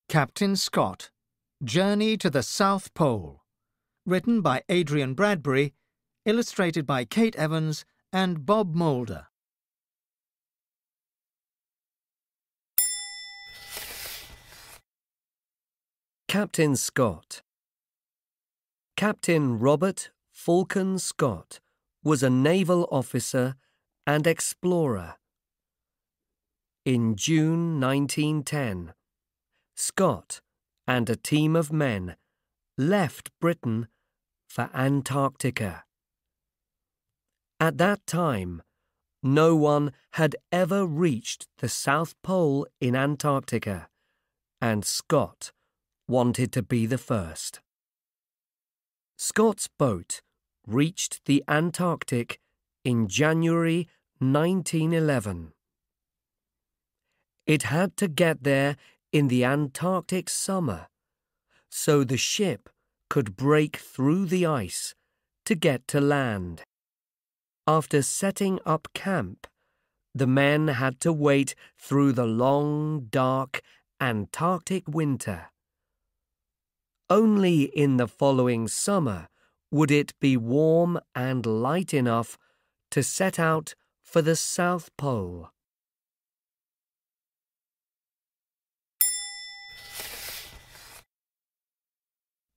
Captain Scott, Journey to the South Pole. Written by Adrian Bradbury, illustrated by Kate Evans and Bob Moulder. Captain Scott. Captain Robert Falcon Scott was a naval officer and explorer. In June 1910, Scott and a team of men left Britain for Antarctica. At that time, no one had ever reached the South Pole in Antarctica, and Scott wanted to be the first. Scott's boat reached the Antarctic in January 1911. It had to get there in the Antarctic summer, so the ship could break through the ice to get to land. After setting up camp, the men had to wait through the long, dark Antarctic winter. Only in the following summer would it be warm and light enough to set out for the South Pole.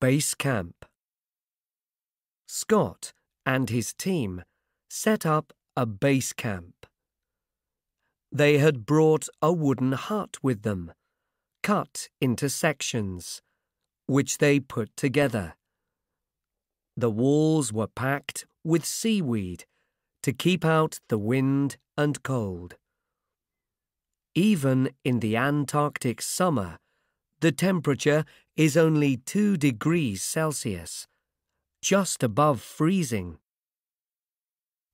Base Camp. Scott and his team set up a base camp. They had brought a wooden hut with them, cut into sections, which they put together. The walls were packed with seaweed to keep out the wind and cold. Even in the Antarctic summer, the temperature is only 2 degrees Celsius, just above freezing.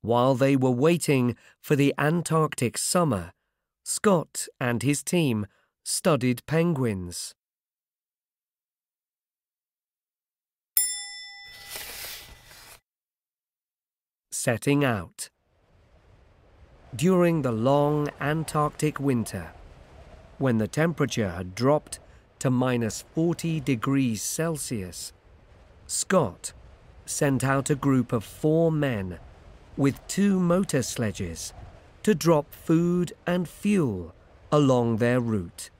While they were waiting for the Antarctic summer, Scott and his team studied penguins. Setting out. During the long Antarctic winter, when the temperature had dropped to minus 40 degrees Celsius, Scott sent out a group of 4 men with 2 motor sledges to drop food and fuel along their route.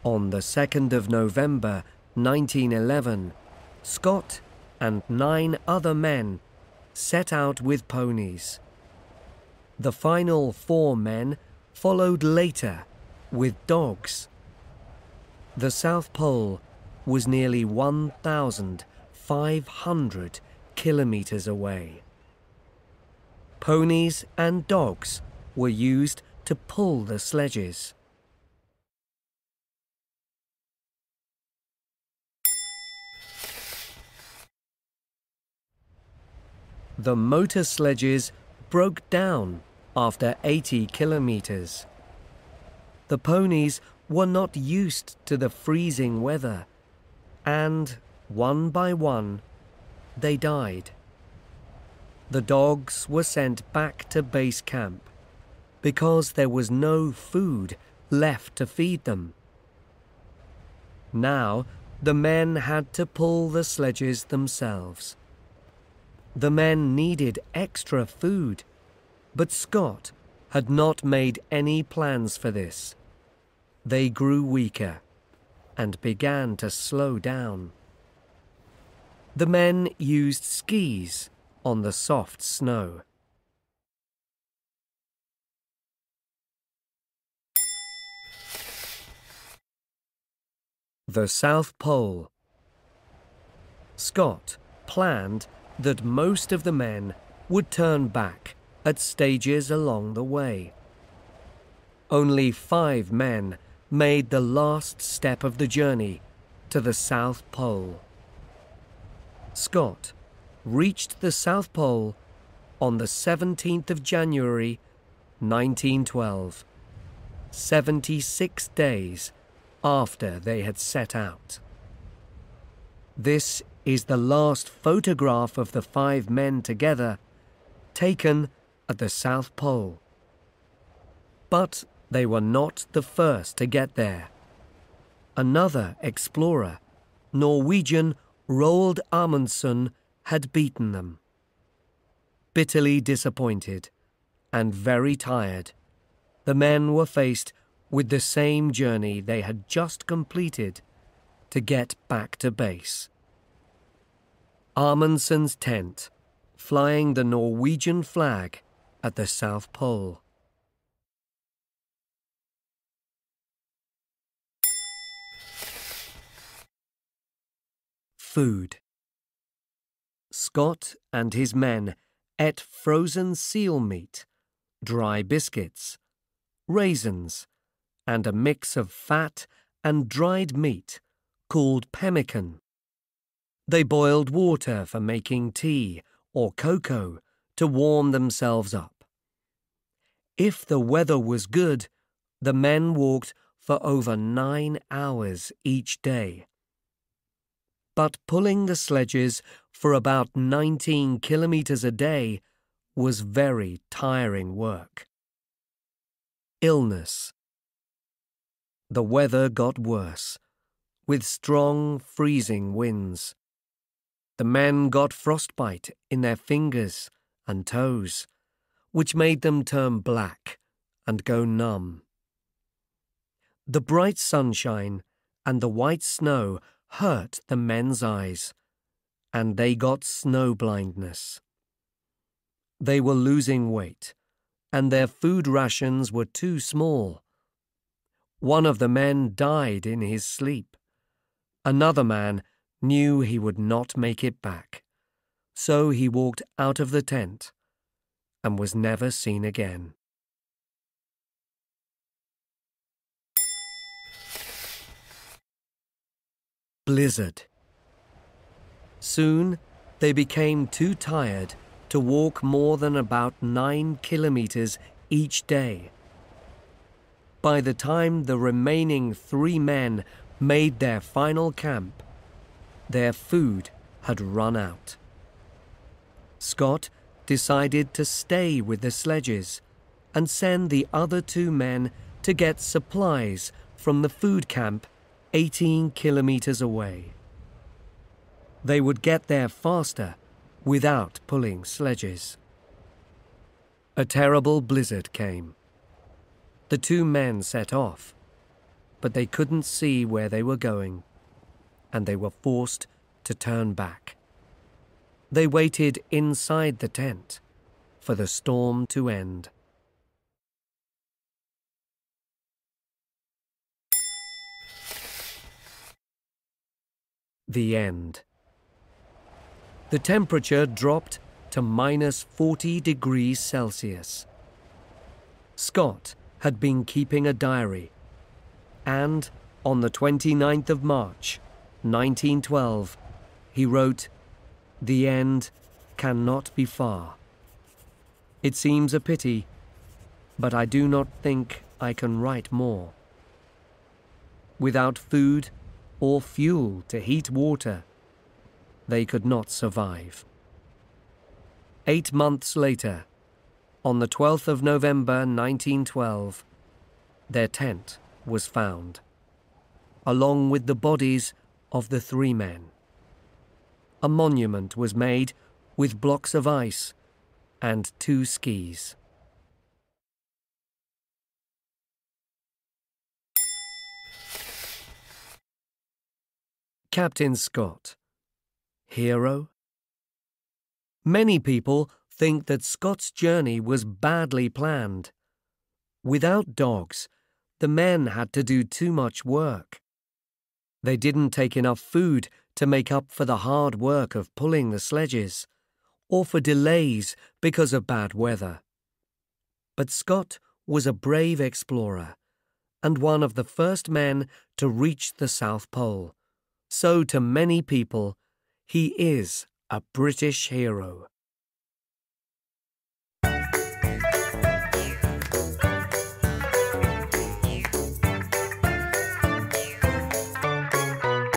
On the 2nd of November 1911, Scott and 9 other men set out with ponies. The final 4 men followed later with dogs. The South Pole was nearly 1,500 kilometers away. Ponies and dogs were used to pull the sledges. The motor sledges broke down after 80 kilometers. The ponies were not used to the freezing weather, and one by one, they died. The dogs were sent back to base camp because there was no food left to feed them. Now, the men had to pull the sledges themselves. The men needed extra food, but Scott had not made any plans for this. They grew weaker and began to slow down. The men used skis on the soft snow. The South Pole. Scott planned that most of the men would turn back at stages along the way. Only 5 men made the last step of the journey to the South Pole. Scott reached the South Pole on the 17th of January 1912, 76 days after they had set out. This is the last photograph of the 5 men together taken at the South Pole. But they were not the first to get there. Another explorer, Norwegian Roald Amundsen, had beaten them. Bitterly disappointed and very tired, the men were faced with the same journey they had just completed to get back to base. Amundsen's tent, flying the Norwegian flag at the South Pole. Food. Scott and his men ate frozen seal meat, dry biscuits, raisins, and a mix of fat and dried meat called pemmican. They boiled water for making tea or cocoa to warm themselves up. If the weather was good, the men walked for over 9 hours each day. But pulling the sledges for about 19 kilometers a day was very tiring work. Illness. The weather got worse, with strong freezing winds. The men got frostbite in their fingers and toes, which made them turn black and go numb. The bright sunshine and the white snow hurt the men's eyes, and they got snow blindness. They were losing weight, and their food rations were too small. One of the men died in his sleep. Another man knew he would not make it back, so he walked out of the tent and was never seen again. Blizzard. Soon they became too tired to walk more than about 9 kilometers each day. By the time the remaining 3 men made their final camp, their food had run out. Scott decided to stay with the sledges and send the other 2 men to get supplies from the food camp 18 kilometers away. They would get there faster without pulling sledges. A terrible blizzard came. The 2 men set off, but they couldn't see where they were going, and they were forced to turn back. They waited inside the tent for the storm to end. The end. The temperature dropped to minus 40 degrees Celsius. Scott had been keeping a diary, and on the 29th of March, 1912, he wrote, "The end cannot be far. It seems a pity, but I do not think I can write more." Without food or fuel to heat water, they could not survive. 8 months later, on the 12th of November 1912, their tent was found, along with the bodies of the 3 men. A monument was made with blocks of ice and 2 skis. Captain Scott. Hero? Many people think that Scott's journey was badly planned. Without dogs, the men had to do too much work. They didn't take enough food to make up for the hard work of pulling the sledges, or for delays because of bad weather. But Scott was a brave explorer, and one of the first men to reach the South Pole. So to many people, he is a British hero.